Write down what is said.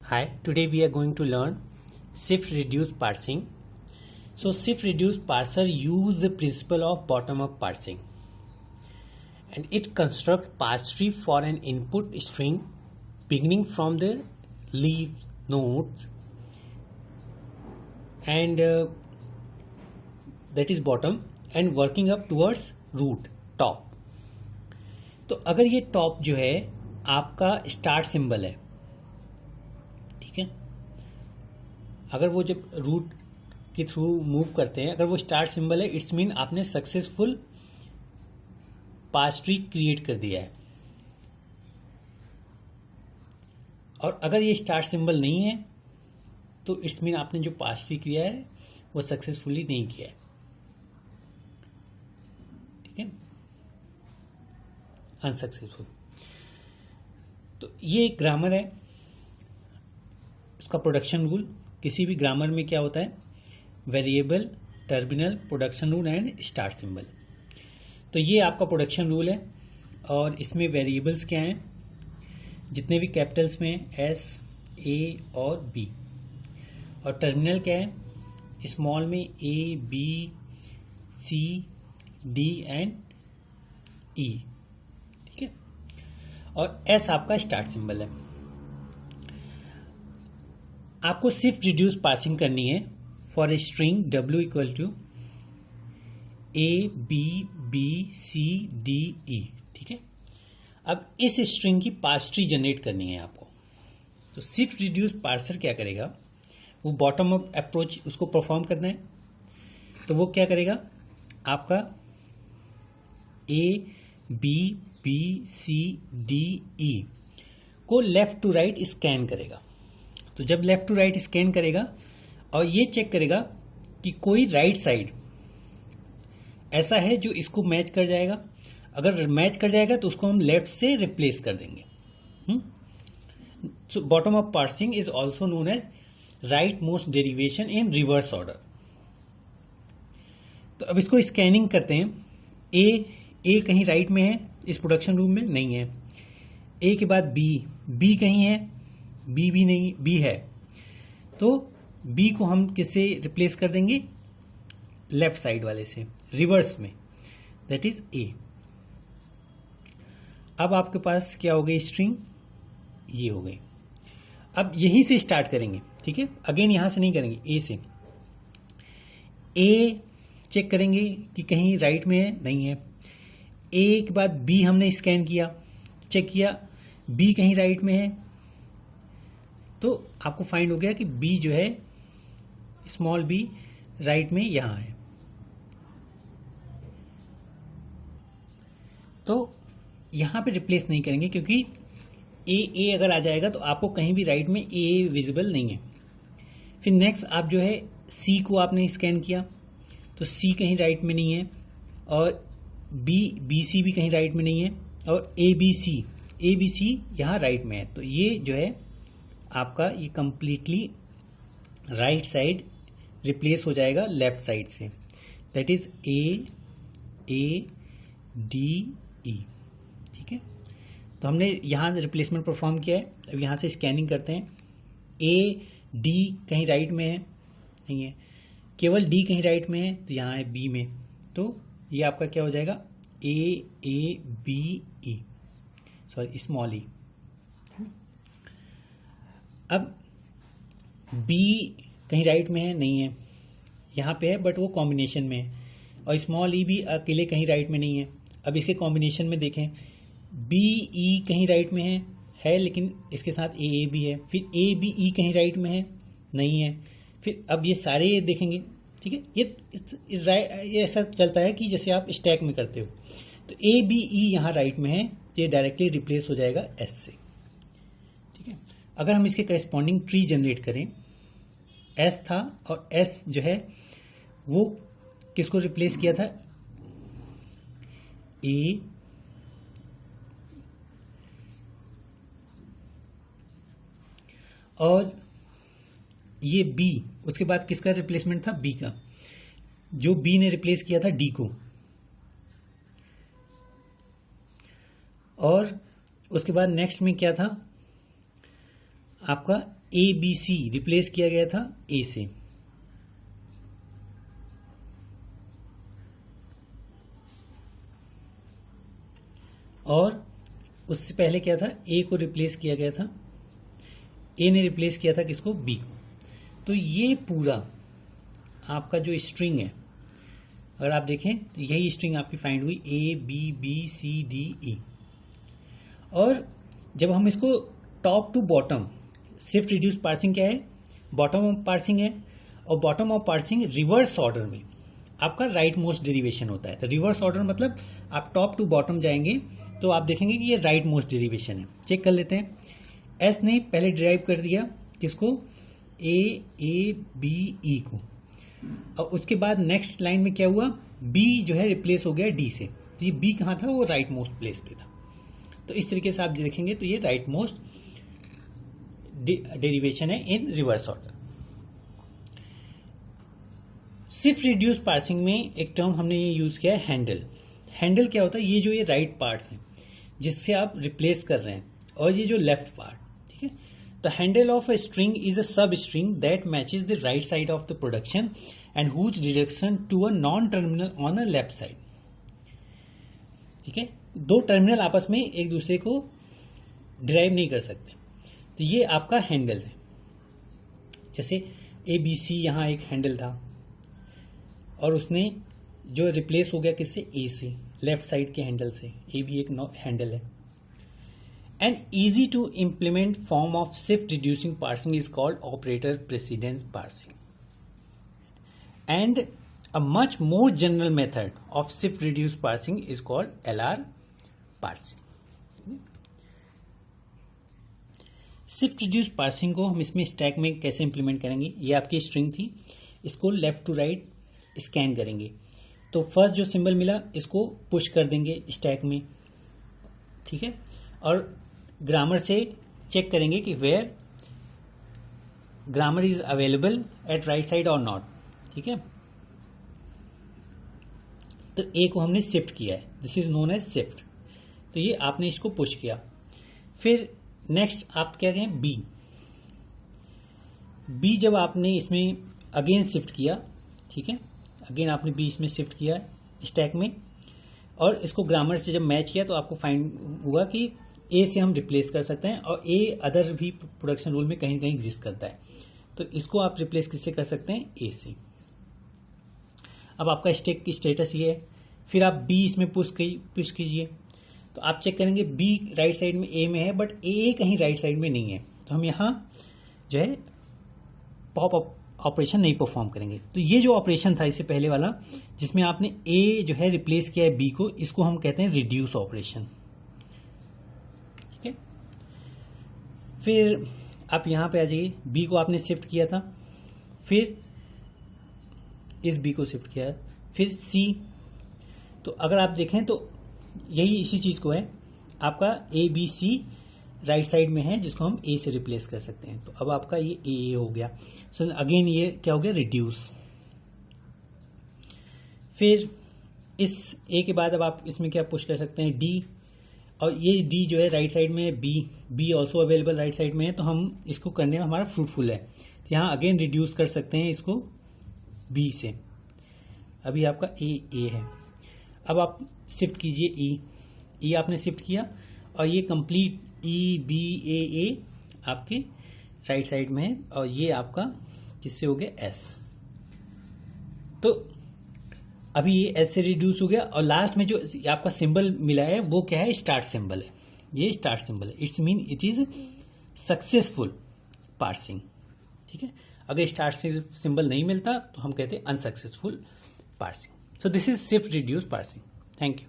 Hi, today we are going to learn shift reduce parsing. So shift reduce parser use the principle of bottom up parsing and it constructs parse tree for an input string beginning from the leaf nodes and that is bottom and working up towards root top. तो अगर ये top जो है आपका start symbol है, ठीक है, अगर वो जब रूट के थ्रू मूव करते हैं, अगर वो स्टार्ट सिंबल है, इट्स मीन आपने सक्सेसफुल पार्स ट्री क्रिएट कर दिया है। और अगर ये स्टार्ट सिंबल नहीं है तो इट्स मीन आपने जो पार्स ट्री किया है वो सक्सेसफुली नहीं किया है, ठीक है, अनसक्सेसफुल। तो ये एक ग्रामर है, इसका प्रोडक्शन रूल। किसी भी ग्रामर में क्या होता है, variable, terminal, production rule and start symbol. तो ये आपका प्रोडक्शन रूल है और इसमें वेरिएबल्स क्या हैं, जितने भी कैपिटल्स में एस, ए और बी, और टर्मिनल क्या है, स्मॉल में ए, बी, सी, डी एंड ई, ठीक है, और एस आपका स्टार्ट सिंबल है। आपको शिफ्ट रिड्यूस पार्सिंग करनी है for a string W equal to A B B C D E, ठीक है। अब इस स्ट्रिंग की पार्स ट्री जनरेट करनी है आपको। तो शिफ्ट रिड्यूस पार्सर क्या करेगा, वो बॉटम अप अप्रोच उसको परफॉर्म करना है। तो वो क्या करेगा, आपका A B B C D E को लेफ्ट टू राइट स्कैन करेगा। तो जब लेफ्ट टू राइट स्कैन करेगा और ये चेक करेगा कि कोई राइट साइड ऐसा है जो इसको मैच कर जाएगा। अगर मैच कर जाएगा तो उसको हम लेफ्ट से रिप्लेस कर देंगे। So bottom up parsing is also known as right most derivation in reverse order. तो अब इसको स्कैनिंग करते हैं। ए कहीं राइट में है, इस प्रोडक्शन रूम में नहीं है। ए के बाद बी कहीं है, बी भी नहीं, बी है, तो बी को हम किससे रिप्लेस कर देंगे, लेफ्ट साइड वाले से, रिवर्स में, दैट इज ए। अब आपके पास क्या हो गई, स्ट्रिंग ये हो गई। अब यहीं से स्टार्ट करेंगे, ठीक है, अगेन यहां से नहीं करेंगे, ए से। ए चेक करेंगे कि कहीं राइट में है, नहीं है। ए के बाद बी हमने स्कैन किया, चेक किया, बी कहीं राइट में है, तो आपको फाइंड हो गया कि बी जो है, स्मॉल बी राइट में यहां है। तो यहां पे रिप्लेस नहीं करेंगे क्योंकि ए अगर आ जाएगा तो आपको कहीं भी राइट में ए विजिबल नहीं है। फिर नेक्स्ट आप जो है सी को आपने स्कैन किया तो सी कहीं राइट में नहीं है, और बी सी भी कहीं राइट में नहीं है, और ए बी सी यहाँ राइट में है। तो ये जो है आपका ये कंप्लीटली राइट साइड रिप्लेस हो जाएगा लेफ्ट साइड से, that is A D E, ठीक है। तो हमने यहाँ से रिप्लेसमेंट परफॉर्म किया है। अब यहाँ से स्कैनिंग करते हैं। ए डी कहीं राइट में है, नहीं है, केवल डी कहीं राइट में है, तो यहाँ है बी में। तो ये आपका क्या हो जाएगा, A B E, sorry small E. अब बी कहीं राइट में है, नहीं है, यहाँ पे है बट वो कॉम्बिनेशन में है, और स्मॉल ई भी अकेले कहीं राइट में नहीं है। अब इसके कॉम्बिनेशन में देखें, बी ई कहीं राइट में है लेकिन इसके साथ ए भी है, फिर ए बी ई कहीं राइट में है, नहीं है। फिर अब ये सारे देखेंगे, ठीक है, ये ऐसा चलता है कि जैसे आप स्टैक में करते हो। तो ए बी ई यहाँ राइट में है, तो ये डायरेक्टली रिप्लेस हो जाएगा एस से, ठीक है। अगर हम इसके करेस्पॉन्डिंग ट्री जनरेट करें, एस था और एस जो है वो किसको रिप्लेस किया था, ए और ये बी, उसके बाद किसका रिप्लेसमेंट था, बी का, जो बी ने रिप्लेस किया था डी को, और उसके बाद नेक्स्ट में क्या था, आपका ए बी सी रिप्लेस किया गया था ए से, और उससे पहले क्या था, ए को रिप्लेस किया गया था, ए ने रिप्लेस किया था किसको, बी को। तो ये पूरा आपका जो स्ट्रिंग है, अगर आप देखें तो यही स्ट्रिंग आपकी फाइंड हुई, A B B C D E. और जब हम इसको top to bottom, shift reduce parsing क्या है, बॉटम अप पार्सिंग है, और bottom up parsing reverse order में आपका राइट मोस्ट डेरिवेशन होता है। तो रिवर्स ऑर्डर मतलब आप टॉप टू बॉटम जाएंगे तो आप देखेंगे कि ये राइट मोस्ट डेरिवेशन है। चेक कर लेते हैं। एस ने पहले डिराइव कर दिया किसको, ए बी ई को, और उसके बाद नेक्स्ट लाइन में क्या हुआ, बी जो है रिप्लेस हो गया डी से। तो ये बी कहाँ था, वो राइट मोस्ट प्लेस पे था। तो इस तरीके से आप देखेंगे तो ये राइट मोस्ट डेरिवेशन है in reverse order. Shift reduce parsing में एक टर्म हमने ये यूज किया है, हैंडल। हैंडल क्या होता है, ये जो ये राइट पार्ट्स हैं जिससे आप रिप्लेस कर रहे हैं, और ये जो लेफ्ट पार्ट, ठीक है। The handle of a string is a substring that matches the right side of the production and whose direction to a non-terminal on a left side. ठीक है, दो टर्मिनल आपस में एक दूसरे को डिराइव नहीं कर सकते, तो ये आपका हैंडल है। जैसे ए बी सी यहाँ एक हैंडल था, और उसने जो रिप्लेस हो गया किससे, ए से, लेफ्ट साइड के हैंडल से। ए भी एक हैंडल है। An easy to implement form of shift reducing parsing is called operator precedence parsing. And a much more general method of shift reduce parsing is called LR parsing. Shift reduce parsing को हम इसमें stack में कैसे implement करेंगे, ये आपकी string थी, इसको लेफ्ट टू राइट स्कैन करेंगे। तो फर्स्ट जो सिंबल मिला इसको पुश कर देंगे स्टैक में, ठीक है, और ग्रामर से चेक करेंगे कि where grammar is available at right side और नॉट, ठीक है। तो ए को हमने शिफ्ट किया है, this is known as shift. तो ये आपने इसको पुश किया। फिर नेक्स्ट आप क्या कहें, बी। बी जब आपने इसमें अगेन शिफ्ट किया, ठीक है, अगेन आपने बी इसमें शिफ्ट किया स्टैक में, और इसको ग्रामर से जब मैच किया तो आपको फाइंड हुआ कि ए से हम रिप्लेस कर सकते हैं, और ए अदर भी प्रोडक्शन रूल में कहीं ना कहीं एग्जिस्ट करता है। तो इसको आप रिप्लेस किससे कर सकते हैं, ए से। अब आपका स्टैक की स्टेटस ये है। फिर आप बी इसमें पुश कीजिए, तो आप चेक करेंगे बी राइट साइड में ए में है, बट ए कहीं राइट साइड में नहीं है, तो हम यहाँ जो है पॉप अप ऑपरेशन नहीं परफॉर्म करेंगे। तो ये जो ऑपरेशन था इससे पहले वाला, जिसमें आपने ए जो है रिप्लेस किया है बी को, इसको हम कहते हैं रिड्यूस ऑपरेशन, ठीक है। फिर आप यहाँ पे आ जाइए, बी को आपने शिफ्ट किया था, फिर इस बी को शिफ्ट किया, फिर सी। तो अगर आप देखें तो यही इसी चीज़ को है, आपका A B C right side में है, जिसको हम ए से रिप्लेस कर सकते हैं। तो अब आपका ये ए हो गया। सो अगेन ये क्या हो गया, रिड्यूस। फिर इस ए के बाद अब आप इसमें क्या पुश कर सकते हैं, डी, और ये डी जो है राइट साइड में है, B also available right side में है, तो हम इसको करने में हमारा फ्रूटफुल है। तो यहाँ अगेन रिड्यूस कर सकते हैं इसको बी से। अभी आपका ए है। अब आप शिफ्ट कीजिए ई आपने शिफ्ट किया, और ये कंप्लीट ई बी ए आपके राइट साइड में है, और ये आपका किससे हो गया, एस। तो अभी ये एस से रिड्यूस हो गया, और लास्ट में जो आपका सिंबल मिला है वो क्या है, स्टार्ट सिंबल है। ये स्टार्ट सिंबल है, it's mean it is successful parsing, ठीक है। अगर स्टार्ट सिंबल नहीं मिलता तो हम कहते हैं unsuccessful parsing. So this is shift reduce parsing. Thank you.